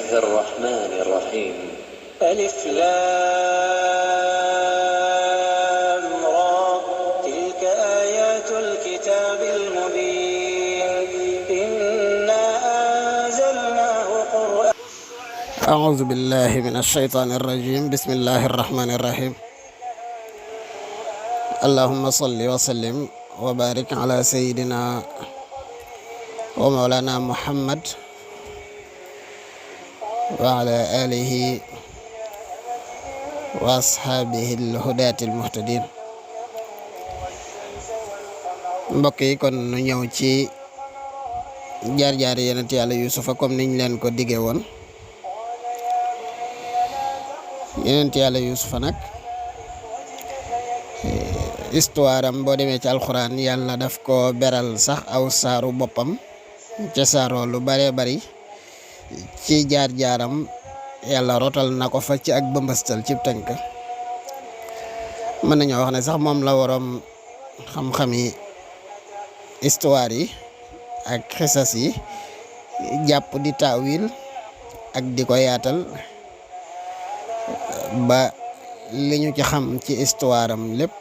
الله الرحمن الرحيم ألف لام را تلك آيات الكتاب المبين إنا أنزلناه قرآنا. أعوذ بالله من الشيطان الرجيم. بسم الله الرحمن الرحيم. اللهم صل وسلم وبارك على سيدنا ومولانا محمد وعلى آله وأصحابه الهداة المهتدين. mbokk yi kon nu ñëw ci jaar-jaar yonent Yàlla Yuusufa comme niñ leen ko diggee woon. yonent Yàlla Yuusufa nag histoire am boo demee ci alxuraan yàlla daf ko beral sax aw saaru boppam ca saaroo lu bare bari ci jaar-jaaram yàlla rotal na ko fa ci ak bëmbëstal ci tënk. mën nañoo wax ne sax moom la waroom xam-xami histoire yi ak xisas yi jàpp di taawil ak di ko yaatal ba li ñu ci xam ci histoire am lépp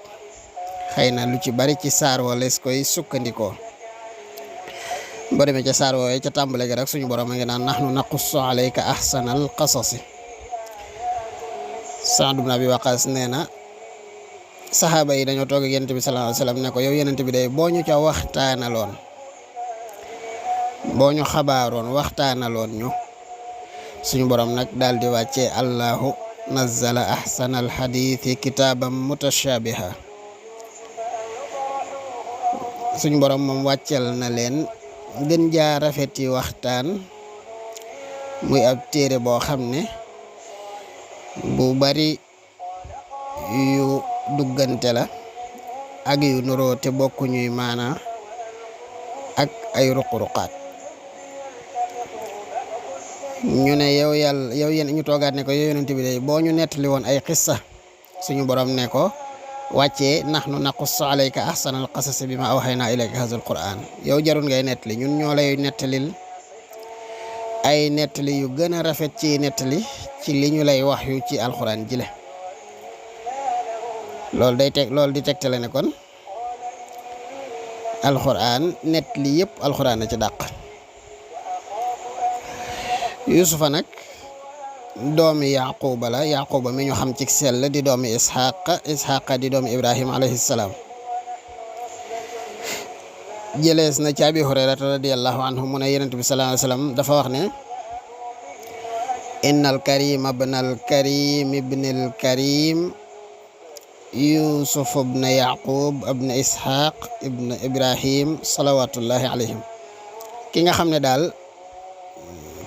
xëy na lu ci bari ci saar walees koy sukkandikoo. boo demee ca saar woowe ca tàmbale gi rek suñu borom a ngi naan nahnu naqussu alayka ahsanal qasasi. Saad ibn Abi Waqaas nee na saxaaba yi dañoo toog ak yonent bi sallallahu alayhi wa sallam ne ko yow yonent bi day boo ñu ca waxtaanaloon boo ñu xabaaroon waxtaanaloon ñu. suñu borom nag daal di wàccee allahu nazzala ahsanal hadithi kitaaban mutashabiha. suñu borom moom wàccel na leen gën jaa rafeti waxtaan muy ab téere boo xam ne bu bari yu duggante la ak yu nuroo te bokkuñuy maana ak ay ruq-ruqaat. ñu ne yow yàlla yow yéen ñu toogaat ne ko yow yonent bi day boo ñu nettali woon ay xissa suñu borom ne ko wàccee nahnu naqussu alayka ahsanal qasasi bima awhaynaa ilayka hazal qur'an. yow jarul ngay nettali ñun ñoo lay nettalil ay nettali yu gën a rafet ci nettali ci li ñu lay wax yu ci alxuraan jile. loolu di tegtale ne kon alxuraan nettali yëpp alxuraan a ci dàq. Yuusufa nag doomi Yaquba la. Yaquba mi ñu xam ci sell di doomi Isxaqa di doomi Ibrahima alayhi salaam. jëlees na ci Abi Hurayrata radiyallahu anhu mu ne yonent bi sallallahu alayhi wa sallam dafa wax ne innal karima ibnal karim ibnil karim Yusuf ibn Yaqub ibn Ishaq ibn Ibrahim salawatullahi alayhim. ki nga xam ne daal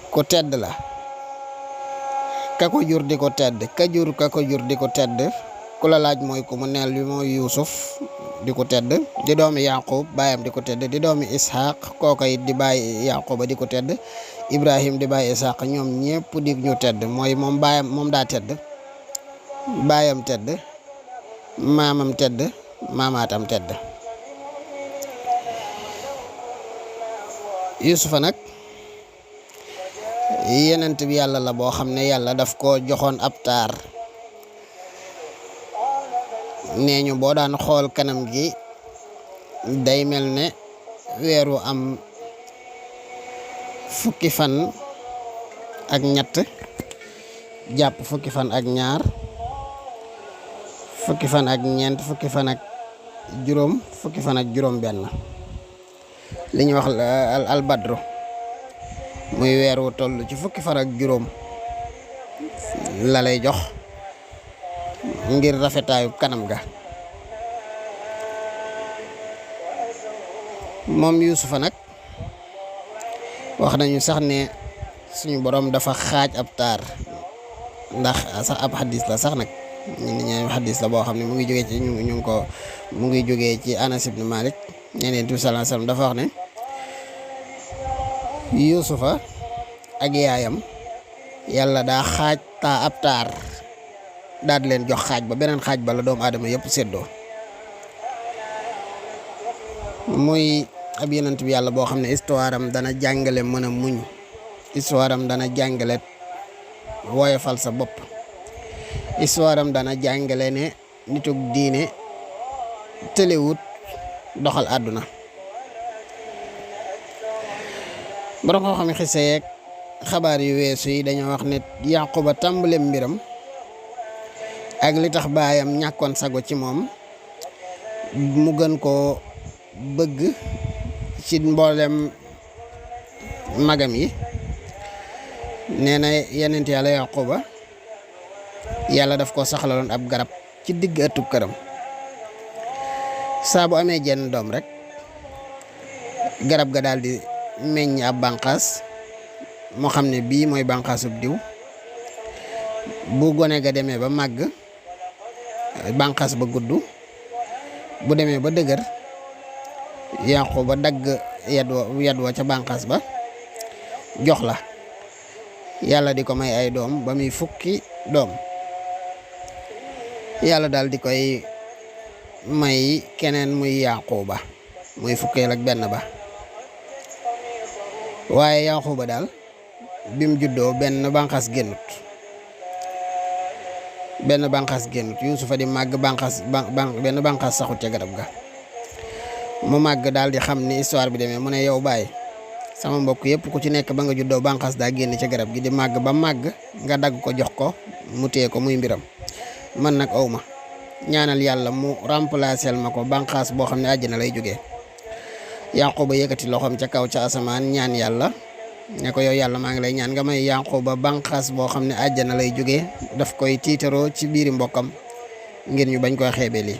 ku tedd la ka ko jur di ko tedd ka jur ka ko jur di ko tedd ku la laaj mooy ku mu neel bi mooy Yuusuf di ko tedd di doomi Yaqub baayam di ko tedd di doomi Ishaq kooka it di bàyyi Yaquba di ko tedd Ibrahim di bàyyi Ishaq ñoom ñépp di ñu tedd mooy moom baayam moom daa tedd baayam tedd maamam tedd maamaatam tedd. Yuusufa nag yenent bi yàlla la boo xam ne yàlla daf ko joxoon ab taar. nee ñu boo daan xool kanam gi day mel ne weeru am fukki fan ak ñett jàpp fukki fan ak ñaar fukki fan ak ñeent fukki fan ak juróom fukki fan ak juróom benn li ñuy wax al badru muy weer wu toll ci fukki fan ak juróom la lay jox ngir rafetaayu kanam ga. moom Yuusufa nag wax nañu sax ne suñu borom dafa xaaj ab taar ndax sax ab xadis la sax nag ñi xadis la boo xam ne mu ngi jógee ci mu ngi jógee ci Anas ibn Malik ñeneen bi sallallahu alayhi wasallam dafa wax ne Yuusufa ak yaayam yàlla daa xaaj ab taar daal di leen jox xaaj ba beneen xaaj ba la doomu aadama yëpp séddoo. muy ab yonent bi yàlla boo xam ne histoire am dana jàngale mën a muñ histoire am dana jàngale woyofal sa bopp. histoire am dana jàngale ne nitug diine tëlewut doxal àdduna. borom koo xam xise yeeg xabaar yu weesu yi dañoo wax ne Yaquba tàmbalem mbiram ak li tax baayam ñàkkoon sago ci moom mu gën koo bëgg ci mboolem magam yi. nee na yenent yàlla Yaquba yàlla daf ko saxlaloon ab garab ci digg ëttub këram. saa bu amee jenn doom rek garab ga daal di meññ ab bànqaas moo xam ne bii mooy bànqaasub diw. bu gone ga demee ba màgg bànqaas ba gudd, bu demee ba dëgër Yaquba dagg yad wa ca bànqaas ba jox la. yàlla di ko may ay doom ba muy fukki doom. yàlla daal di koy may keneen muy Yaquba muy fukkeel ak benn ba. waaye Yaquba daal bim juddoo benn bànqaas génnut. Yuusufa di màgg benn bànqaas saxut ca garab ga. mu màgg daal di xam ni histoire bi demee mu ne yow baay sama mbokk yëpp ku ci nekk ba nga juddoo bànqaas daa génn ca garab gi di màgg ba màgg nga dagg ko jox ko mu téye ko muy mbiram. man nag awma ñaanal yàlla mu remplacer ma ko bànqaas boo xam ne àjjana lay jógee. Yaquba yëkkati loxoom ca kaw ca asamaan ñaan yàlla ne ko yow yàlla maa ngi lay ñaan nga may Yaquba bànqaas boo xam ne àjjana lay jógee daf koy tiitaroo ci biiri mbokkam ngir ñu bañ koy xeebe lii.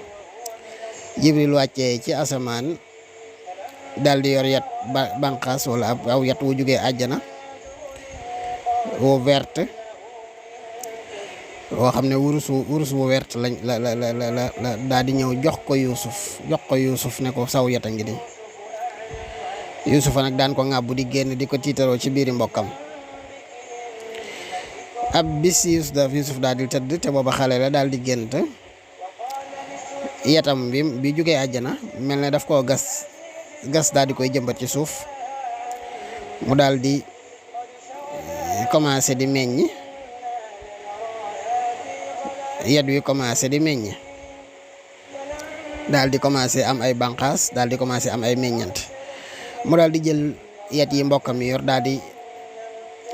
Jibril wàccee ci asamaan daal di yor yat bànqaas wala aw yat wu jógee àjjana wu verte woo xam ne wurus wu verte lañ la daal di ñëw jox ko Yuusuf ne ko saw yat a ngi nii. Yuusufa nag daan ko ŋàbbu di génn di ko tiitaroo ci biiri mbokkam. ab bis Yuusuf daal di tëdd te booba xale la daal di gént yatam bi jógee àjjana mel ne daf koo gas daal di koy jëmbat ci suuf mu daal di commencé di meññ. yat wi commencé di meññ daal di commencé am ay bànqaas daal di commencé am ay meññant. mu daal di jël yat yi mbokkam yi yor daal di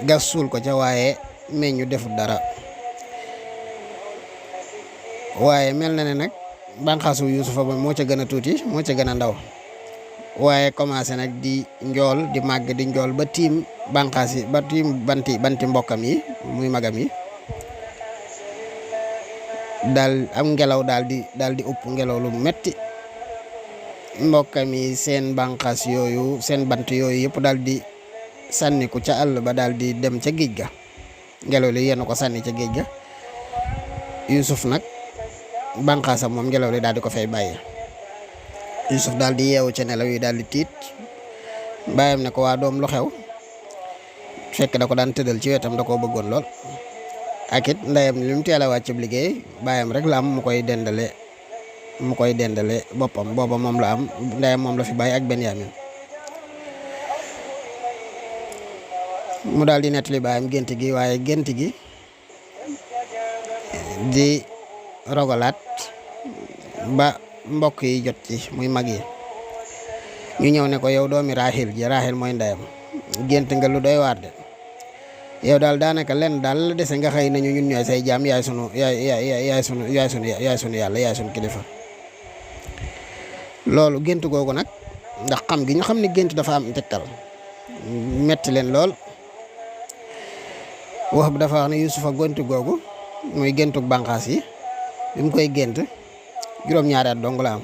gas suul ko ca waaye meññu defut dara. waaye mel na ne nag bànqaasu Yuusufa ba moo ca gën a tuuti moo ca gën a ndaw waaye commencé nag di njool di màgg di njool ba tiim bànqaas yi ba tiim banti mbokkam yi muy magam yi. daal am ngelaw daal di upp ngelaw lu metti mbokkam yi seen bànqaas yooyu seen bant yooyu yëpp daal di sànniku ca àll ba daal di dem ca géej ga. ngelaw li yenn ko sànni ca géej ga. Yuusuf nag bànqaasam moom ngelaw li daal di ko fay bàyyi. Yuusuf daal di yeewu ca nelaw yi daal di tiit. bàyyam ne ko waa doom lu xew fekk da ko daan tëddal ci wetam da koo bëggoon lool. ak it ndeyam li mu teel a wàcc liggéey bàyyam rek la am mu koy dendale boppam booba moom la am ndeyam moom la fi bàyyi ak Benyamin. mu daal di nettali bàyyam gént gi waaye gént gi di rogalaat ba mbokk yi jot ci muy mag yi ñu ñëw ne ko yow doomi Rahil mooy ndeyam gént nga lu doy waar de yow daal daanaka lenn daal la dese nga xëy nañu ñun ñooy say jaam yaay sunu yàlla yaay sunu kilifa. loolu gént googu nag ndax xam gi ñu xam ne gént dafa am tegtal metti leen lool. wax bi dafa wax ne Yuusufa gént googu muy géntug bànqaas yi bi mu koy gént juróom-ñaari at dong la am.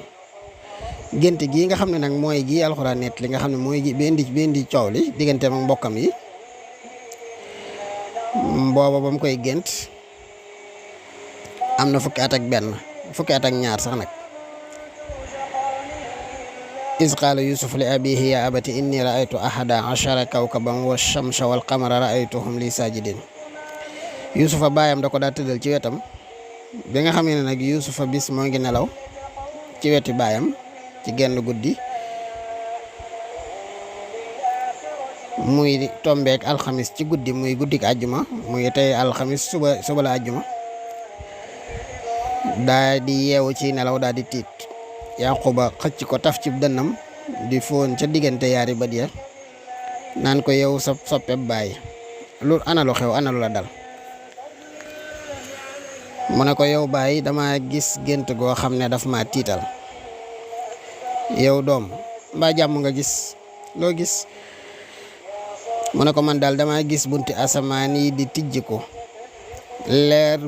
gént gii nga xam ne nag mooy gi alxuraan nett li nga xam ne mooy gi bi indi coow li digganteem ak mbokkam yi booba ba mu koy gént am na fukki at ak ñaar sax nag. iz qaala Yuusuf li abiihi yaa abati inni ra'aytu ahada ashara kawkaban wa shamsa wal qamara ra'aytuhum li saajidin. Yuusufa baayam da ko daa tëddal ci wetam bi nga xam ne nag Yuusufa bis moo ngi nelaw ci weti baayam ci genn guddi muy tombeek alxamis ci guddi muy guddik àjjuma muy tey alxamis suba la àjjuma daa di yeewu ci nelaw daa di tiit Yaquba xëcc ko taf ci dënnam di foon ca diggante yaari bët ya naan ko yow sa soppe baay ana lu xew ana lu la dal mu ne ko yow baay dama gis gént goo xam ne daf ma tiital. Yow doom mbaa jàmm nga gis loo gis mu ne ko man daal dama gis bunti asamaan yi di tijji ko leer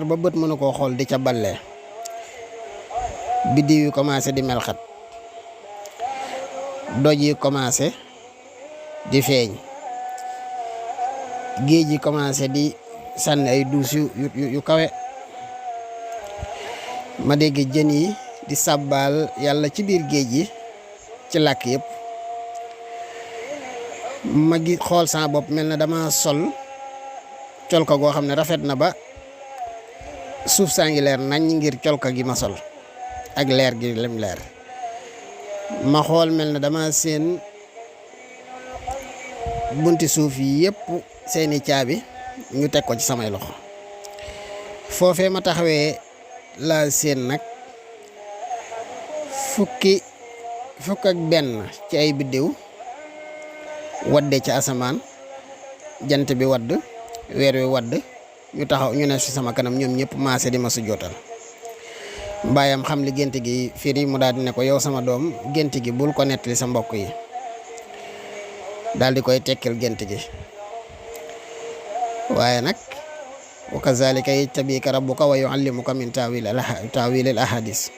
ba bët mënu koo xool di ca ballee biddiw yi commencé di melxat doj yi commencé di feeñ géej yi commencé di sànni ay duus yu kawe ma dégg jën yi di sàbbaal yàlla ci biir géej yi ci làkk yëpp ma gi xool sama bopp mel na dama sol colka goo xam ne rafet na ba suuf saa ngi leer nañ ngir colka gi ma sol ak leer gi lem leer ma xool mel na dama seen bunti suuf yi yëpp seeni caabi ñu teg ko ci samay loxo foofee ma taxawee laa seen nag fukk ak benn ci ay biddiw wadde ci asamaan jant bi wadd weer wi wadd ñu taxaw ñu ne ci sama kanam ñoom ñëpp maase di ma sujjootal mbaayam xam li gént gi firi mu daal di ne ko yow sama doom gént gi bul ko nettali sa mbokk yi daal di koy tekkil gént gi waaye nag wa kazalika yajtabika rabbuka wa yuallimuka min taawilil ahadis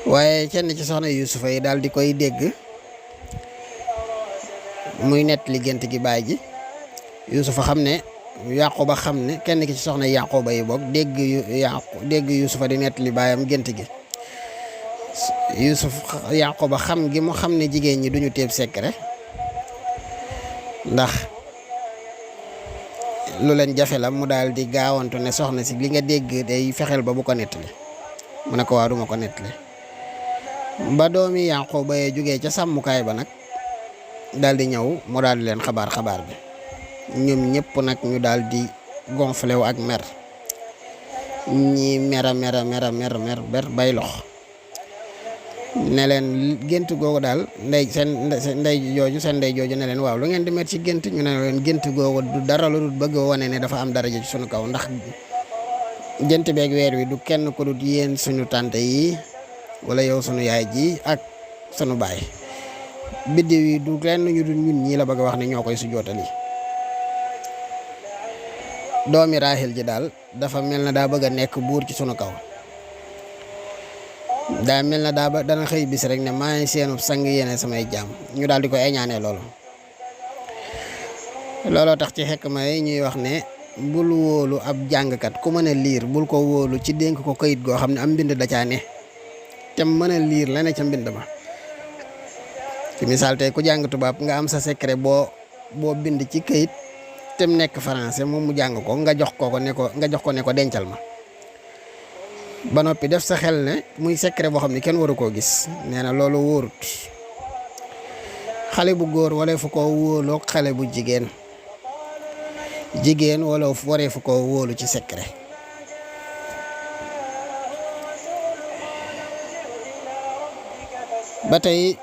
waaye kenn ci soxna Yuusufa yi daal di koy dégg muy nettali gént gi baay ji Yuusufa xam ne Yaquba xam ne kenn ki ci soxna Yaquba yi boog dégg Yuusufa di nettali baayam gént gi Yaquba xam gi mu xam ne jigéen ñi duñu téeb secret ndax lu leen jafe la mu daal di gaawantu ne soxna si li nga dégg day fexeel ba bu ko nettali mu ne ko waa duma ko nettali ba doomi Yaquba yee jógee ca sàmmukaay ba nag daal di ñëw mu daal di leen xabaar bi ñoom ñëpp nag ñu daal di gonflé wu ak mer ñi mera ber bay lox ne leen gént googu daal seen ndey jooju ne leen waaw lu ngeen di met ci gént ñu ne leen gént googu du dara lu dul bëgg a wane ne dafa am daraja ci sunu kaw ndax gént beeg weer wi du kenn ko dut yéen suñu tànte yi wala yow sunu yaay ji ak sunu baay biddiw yi du lenn ñu dul ñun ñii la bëgg a wax ne ñoo koy sujjootali doomi Raahil ji daal dafa mel na daa bëgg a nekk buur ci sunu kaw daa mel na dana xëy bis rek ne maa ngi seenu sang yéene samay jaam ñu daal di koy añaanee looloo tax ci xikma yi ñuy wax ne bul wóolu ab jàngkat ku mën a liir bul ko wóolu ci dénk ko kayit goo xam ne am mbind da caa ne te mën a liir la ne ca mbind ma ci misaal tey ku jàng tubaab nga am sa secret boo bind ci kayit te mu nekk français moom mu jàng ko nga jox ko ne ko dencal ma ba noppi def sa xel ne muy secret boo xam ne kenn waru koo gis nee na loolu wóorut xale bu góor wala fu ko wóoloo xale bu jigéen wala waree fu ko wóolu ci secret ba tey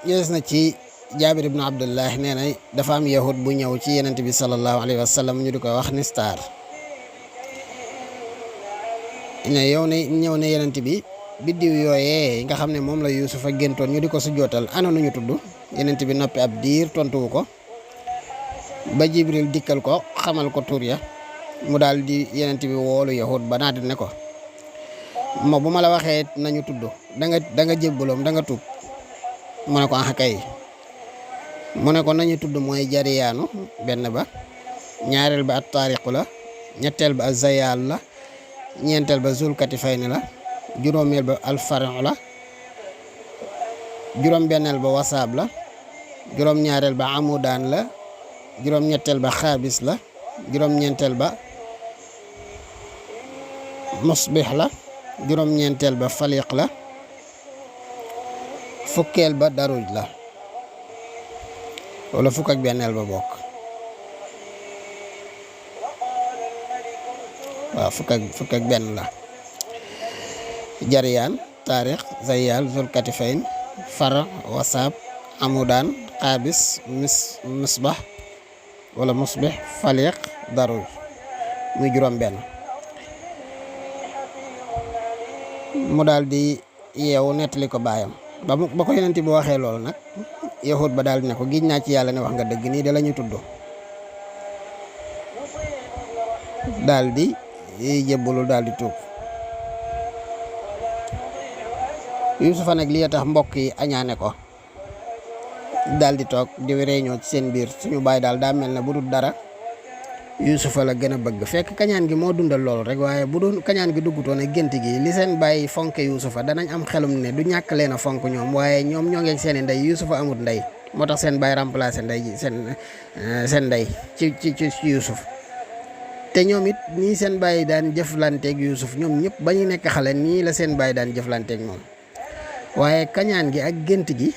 gis na ci Jaabir ibnu Abdullah nee na dafa am yahud bu ñëw ci yenent bi sallallahu alayhi wa sallam ñu di ko wax ni star ñëw ne yenent bi biddiw yooyee nga xam ne moom la Yuusufa géntoon ñu di ko sujjootal ana nu ñu tudd yenent bi noppi ab diir tontuwu ko ba Jibril dikkal ko xamal ko tur ya mu daal di yenent bi woolu yahud ba naati ne ko bu ma la waxee nañu tudd da nga jébbaloom da nga tuub mu ne ko ah kay mu ne ko nañu tudd mooy jariyaanu benn ba ñaareel ba at taariqu la ñetteel ba azzayaal la ñeenteel ba zulkatifayni la juróomeel ba alfarin la juróom benneel ba wasaab la juróom ñaareel ba amudaan la juróom ñetteel ba xaabis la juróom ñeenteel ba musbix la juróom ñeenteel ba faliq la fukkeel ba daruj la wala fukk ak benneel ba bokk waaw fukk ak benn la. Jariyaan, taarix, zayyal, zulkatifayn, far, wasaab, amudaan, xaabis, misbah wala musbih, faliq, darur muy juróom benn. mu daal di yeewu nettali ko baayam ba ko yonent bi waxee loolu nag yahud ba daal di ne ko giñ naa ci yàlla ne wax nga dëgg nii de la ñu tudd. daal di jébbalu daal di tuub. Yuusufa nag li tax mbokk yi añaane ko daal di toog di réñoo ci seen biir suñu baay daal daa mel ne bu dul dara Yuusufa la gën a bëgg, fekk kañaan gi moo dundal loolu rek, waaye bu doon kañaan gi duggutoon ak gént gi li seen baay fonke Yuusufa danañ am xelum ne du ñàkk leen a fonk ñoom, waaye ñoom ñoo ngeeg seen i ndey, Yuusufa amut ndey, moo tax seen baay remplacé ndey ji seen ndey ci Yuusuf. te ñoom it nii seen baay daan jëflanteeg Yuusuf ñoom ñëpp ba ñu nekk xale nii la seen baay daan jëflanteeg moom, waaye kañaan gi ak gént gi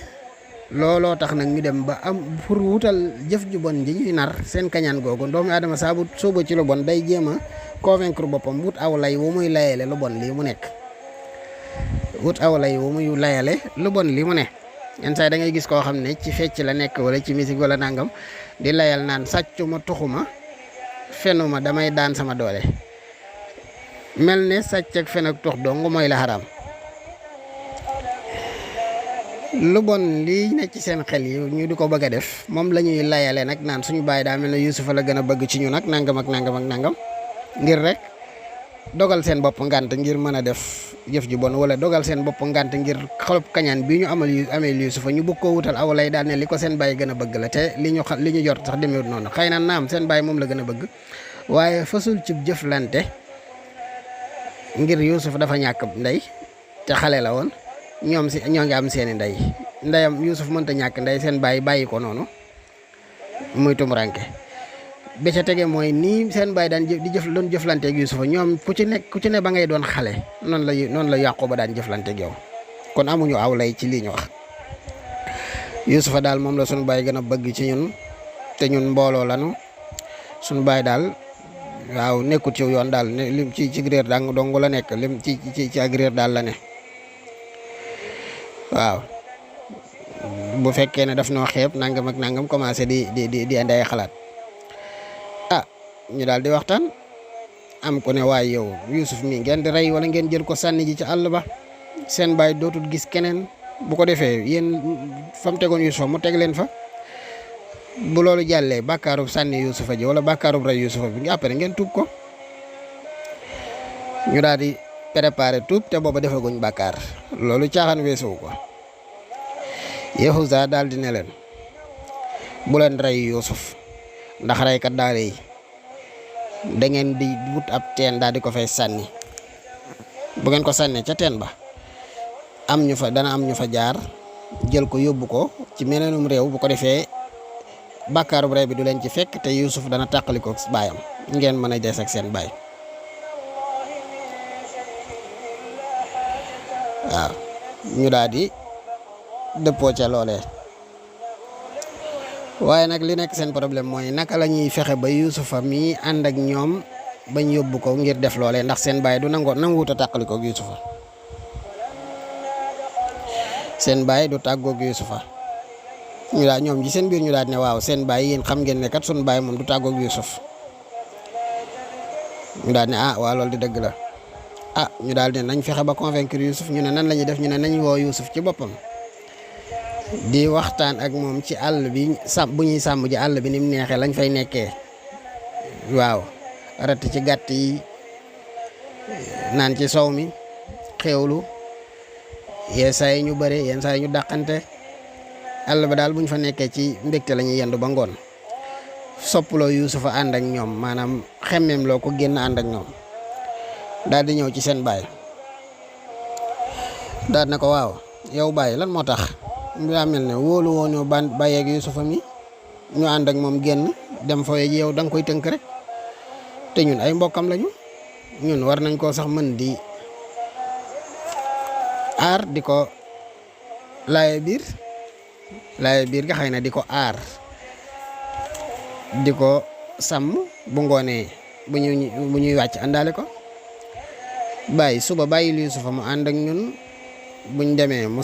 looloo tax nag ñu dem ba am pour wutal jëf ju bon ji ñuy nar seen kañaan googu doomu aadama saabu sóoba ci lu bon day jéem a convaincre boppam wut aw lay wu muy layale lu bon lii mu nekk lu bon lii mu ne. yenn saa yi da ngay gis koo xam ne ci fecc la nekk wala ci musique wala nangam di layal naan sàccuma tuxuma fenuma damay daan sama doole, mel ne sàcc ak fen ak tux dong mooy la xaraam. lu bon lii nekk ci seen xel yi ñu di ko bëgg a def moom la ñuy layale nag naan suñu baay daa mel ne Yuusufa la gën a bëgg ci ñu nag nangam ak nangam ngir rek dogal seen bopp ngànt ngir mën a def jëf ju bon, wala dogal seen bopp ngànt ngir xolub kañaan bi ñu amee Yuusufa ñu bëgg koo wutal aw lay daal ne li ko seen baay gën a bëgg la, te li ñu jot sax demeewut noonu. xëy na naam seen baay moom la gën a bëgg, waaye fasul ci jëflante ngir Yuusufa dafa ñàkk ndey te xale la woon. ñoo ngi am seeni ndeyam Yuusuf mënta ñàkk ndey, seen bàyyi ko noonu muy tumuranke ba ca tege mooy nii seen baay daan doon jëflanteeg Yuusufa ñoom ku ci ne ba ngay doon xale noonu la Yaquba daan jëflanteeg yow, kon amuñu aw lay ci lii ñu wax. Yuusufa daal moom la suñu baay gën a bëgg ci ñun, te ñun mbooloo lanu. suñu baay daal waaw nekkut ci yoon daal lim ci réer dong la nekk, lim ci ak réer daal la ne. waaw bu fekkee ne daf noo xeeb nangam ak nangam commencé di andi ay xalaat ñu daal di waxtaan am ko ne waaye yow Yuusuf mi ngeen di rey wala ngeen jël ko sànni ji ci àll ba, seen baay dootul gis keneen, bu ko defee yéen fa mu tegoon Yuusufa mu teg leen fa, bu loolu jàllee bàkkaarub sànni Yuusufa ji wala bàkkaarub rey Yuusufa bi après ngeen tuub ko. ñu daal di préparé tuub te booba defaguñ bàkkaar, loolu caaxaan weesuwu ko. Yahuza daal di ne leen bu leen rey Yuusuf ndax reykat daa rëy, da ngeen di wut ab teen daal di ko fay sànni, bu ngeen ko sànnee ca teen ba dana am ñu fa jaar jël ko yóbbu ko ci meneenum réew, bu ko defee bàkkaarub rey bi du leen ci fekk te Yuusuf dana tàqaliko baayam, ngeen mën a des ak seen baay. waaw ñu daal di dëppoo ca loolee, waaye nag li nekk seen problème mooy naka la ñuy fexe ba Yuusufa mi ànd ak ñoom bañ yóbbu ko ngir def loolee, ndax seen baay du nanguwut a tàqaliko ak Yuusufa. seen baay du tàggoog Yuusufa. ñu daal ñoom ci seen biir ñu daal ne waaw seen baay yéen xam ngeen ne kat sunu baay moom du tàggoog Yuusuf. ñu daal ne waa loolu di dëgg la. ñu daal ne nañ fexe ba convaincre Yuusuf, ñu ne nan la ñuy def, ñu ne nañ woo Yuusuf ci boppam di waxtaan ak moom ci àll bi bu ñuy sàmm ji àll bi ni mu neexee lañ fay nekkee. waaw ratt ci gàtt yi, naan ci soow mi, xewlu, yenn saa yi ñu bëre yenn saa yi ñu dàqante. àll ba daal bu ñu fa nekkee ci mbégte la ñuy yendu ba ngoon, soppaloo Yuusufa ànd ak ñoom, maanaam xemmeem loo ko génn ànd ak ñoom. daal di ñëw ci seen baay daal na ko waaw yow baay lan moo tax daa mel ne wóolu woo ñoo bàyyeeg Yuusufa mi ñu ànd ak moom génn dem fooye ji, yow da nga koy tënk rek, te ñun ay mbokkam lañu, ñun war nañ koo sax mën di aar, di ko laaye biir nga xëy na di ko aar di ko sàmm bu ngoonee bu ñuy wàcc àndaale ko. bàyyi suba bàyyil Yuusufa mu ànd ak ñun buñ demee mu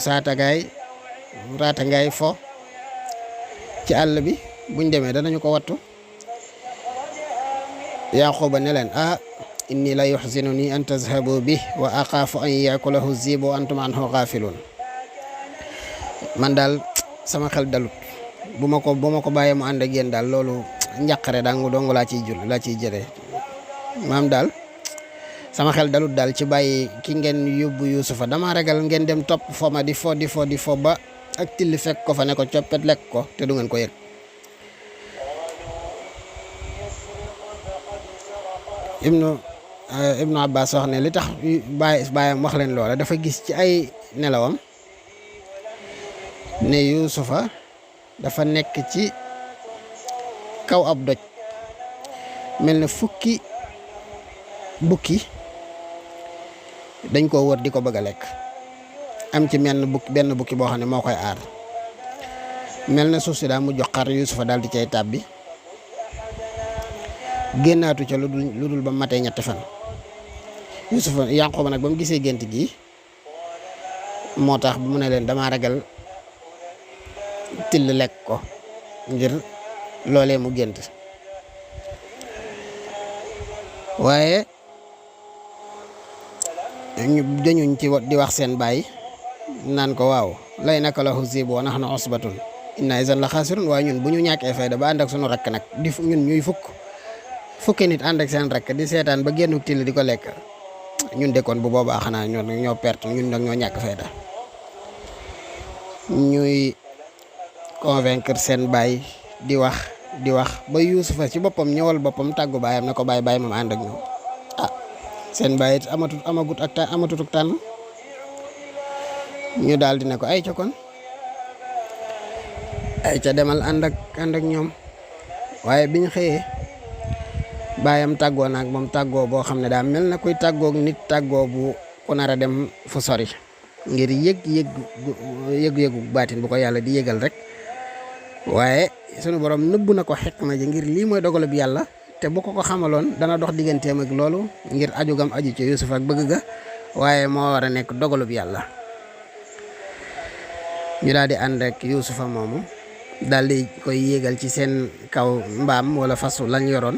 raata ngaay fo ci àll bi buñ demee danañu ko wattu. Yaquba ne leen inni la yuxzinuni an tazhabu bi wa axaafu an yakulahu zibu wa antum anhu gaafiluun. man daal sama xel dalut bu ma ko bàyyee mu ànd ak yéen daal loolu njàqare dong laa ciy jëlee maam daal sama xel dalut daal ci bàyyi ki ngeen yóbbu Yuusufa dama ragal ngeen dem topp fo ma di fo ba ak till fekk ko fa ne ko coppet lekk ko te du ngeen ko yëg. Ibnu Abbas wax ne li tax bàyyam wax leen loola dafa gis ci ay nelawam ne Yuusufa dafa nekk ci kaw ab doj mel ne fukki bukki dañ koo wër di ko bëgg a lekk am ci benn bukki boo xam ne moo koy aar mel na suuf si daa mujj xar Yuusufa daal di cay tàbbi génnaatu ca lu dul ba matee 3 fan. Yuusufa Yaquba nag ba mu gisee gént gi moo tax mu ne leen dama ragal till lekk ko ngir loolee mu gént. waaye ñu dañuñ ci di wax seen baay naan ko waaw lay naka lahu zibu wa nahnu usbatun inna izan la xaasirun. waaye ñun bu ñu ñàkkee fayda ba ànd ak sunu rakk nag ñun ñuy fukki nit ànd ak seen rakk di seetaan ba génnu till di ko lekk ñun de kon bu boobaa xanaa ñoo perte ñun nag ñoo ñàkk fayda. ñuy convaincre seen baay di wax ba Yuusufa ci boppam ñëwal boppam tàggu baayam ne ko baay moom ànd ak ñoom. seen baay it amatut ak tànn ñu daal di ne ko ay ca kon ay ca demal ànd ak ñoom. waaye biñ xëyee baayam tàggoo naag moom tàggoo boo xam ne daa mel na kuy tàggoog nit tàggoo bu ku nar a dem fu sori ngir yëgu baatin bu ko yàlla di yëgal rek. waaye sunu borom nëbbu na ko xikma ji ngir lii mooy dogalub yàlla te bu ko xamaloon dana dox digganteem ak loolu ngir aju gam aju ci Yuusuf ak bëgg ga waaye moo war a nekk dogalub yàlla. ñu daal di ànd ak Yuusufa moomu daal di koy yéegal ci seen kaw mbaam wala fasu lañ yoroon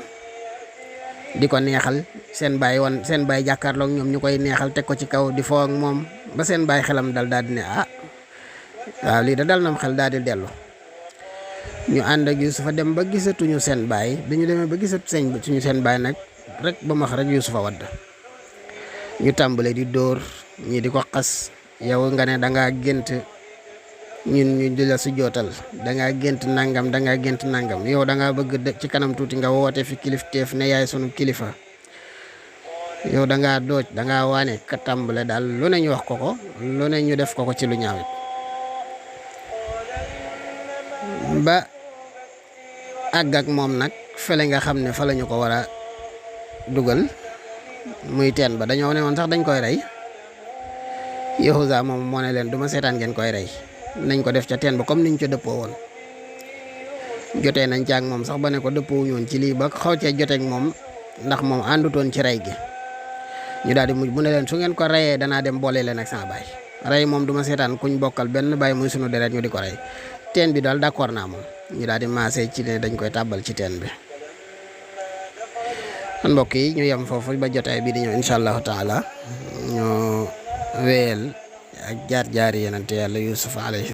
di ko neexal seen baay jàkkaarloog ñoom ñu koy neexal teg ko ci kaw di foo ak moom ba seen baay xelam daal di ne waaw lii da dal nam xel daal di dellu. ñu ànd ak Yuusufa dem ba gisatuñu seen baay bi ñu demee ba gisatuñu seen baay nag rek ba max rek Yuusufa wadd. ñu tàmbale di dóor ñii di ko xas yow nga ne dangaa gént ñun ñu di la su jootal dangaa gént nangam yow dangaa bëgg ci kanam tuuti nga woote fi kilifteef ne yaay sunu kilifa yow dangaa dooj dangaa waane ka tàmbale daal lu ne ñu wax ko lu ne ñu def ko ci lu ñaawit ba àgg ak moom nag fele nga xam ne fa la ñu ko war a dugal muy teen ba dañoo ne woon sax dañ koy rey. Yahuza moom moo ne leen du ma seetaan ngeen koy rey nañ ko def ca teen ba comme niñ ko dëppoo woon. jotee nañ ci ak moom sax ba ne ko dëppoo wuñu woon ci lii ba xaw cee joteeg moom ndax moom àndutoon ci rey gi. ñu daal di mujj bu ne leen su ngeen ko reyee danaa dem boole leen ak sama baay rey moom du ma seetaan kuñ bokkal benn baay muy sunu deret ñu di ko rey. teen bi daal d'accord naa moom ñu daal di maasee ci ne dañ koy tàbbal ci teen bi. kon mbokk yi ñu yem foofu ba jotaay bi di ñëw incha allahu taala ñu wéyal ak jaar-jaari yonente yàlla Yuusuf alayhi